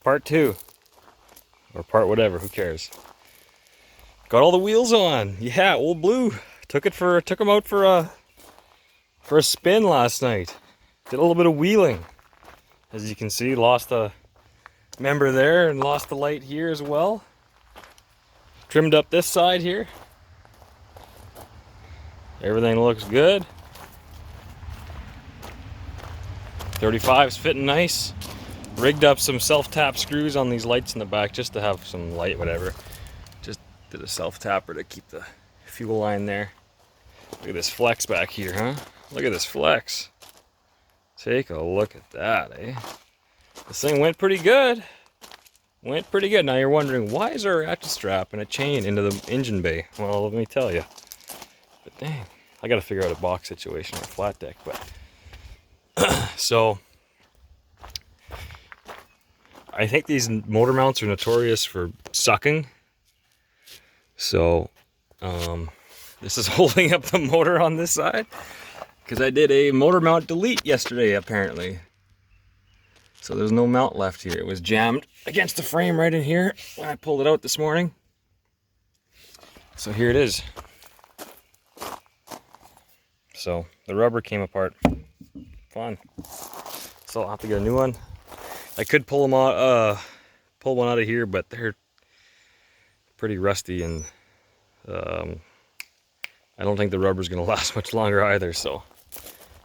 Part 2. Or part whatever, who cares. Got all the wheels on. Yeah, old Blue. Took him out for a spin last night. Did a little bit of wheeling. As you can see, lost a member there and lost the light here as well. Trimmed up this side here. Everything looks good. 35's fitting nice. Rigged up some self-tap screws on these lights in the back just to have some light, whatever. Just did a self-tapper to keep the fuel line there. Look at this flex back here, huh? Look at this flex. Take a look at that, eh? This thing went pretty good. Went pretty good. Now you're wondering, why is there a ratchet strap and a chain into the engine bay? Well, let me tell you. But dang, I gotta figure out a box situation or a flat deck, but so I think these motor mounts are notorious for sucking. So this is holding up the motor on this side because I did a motor mount delete yesterday apparently. So there's no mount left here. It was jammed against the frame right in here when I pulled it out this morning. So here it is. So the rubber came apart. Fun. So I'll have to get a new one. I could pull them out, pull one out of here, but they're pretty rusty, and I don't think the rubber's gonna last much longer either. So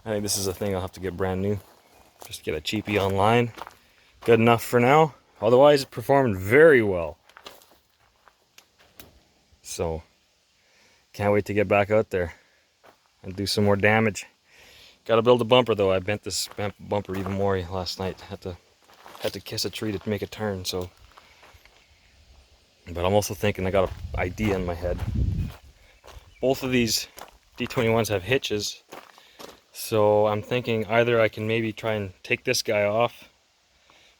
I think this is a thing I'll have to get brand new. Just get a cheapie online. Good enough for now. Otherwise, it performed very well. So can't wait to get back out there and do some more damage. Got to build a bumper though. I bent this bumper even more last night. Had to kiss a tree to make a turn. So, but I'm also thinking I got an idea in my head. Both of these D21s have hitches, so I'm thinking either I can maybe try and take this guy off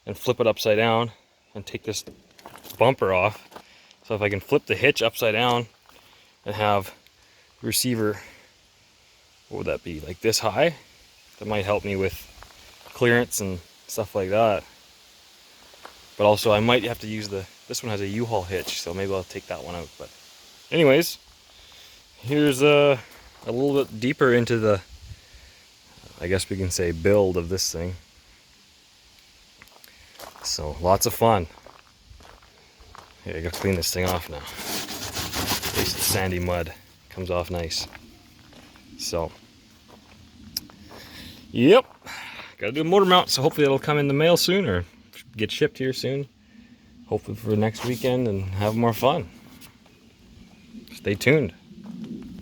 and flip it upside down and take this bumper off. So if I can flip the hitch upside down and have the receiver, what would that be, like this high? That might help me with clearance and stuff like that. But also I might have to use this one has a U-Haul hitch, so maybe I'll take that one out. But anyways, here's a little bit deeper into the, I guess we can say, build of this thing. So lots of fun. Here, I gotta clean this thing off now. At least it's sandy mud. Comes off nice. So, yep. Gotta do a motor mount, so hopefully it'll come in the mail soon or get shipped here soon. Hopefully for next weekend and have more fun. Stay tuned.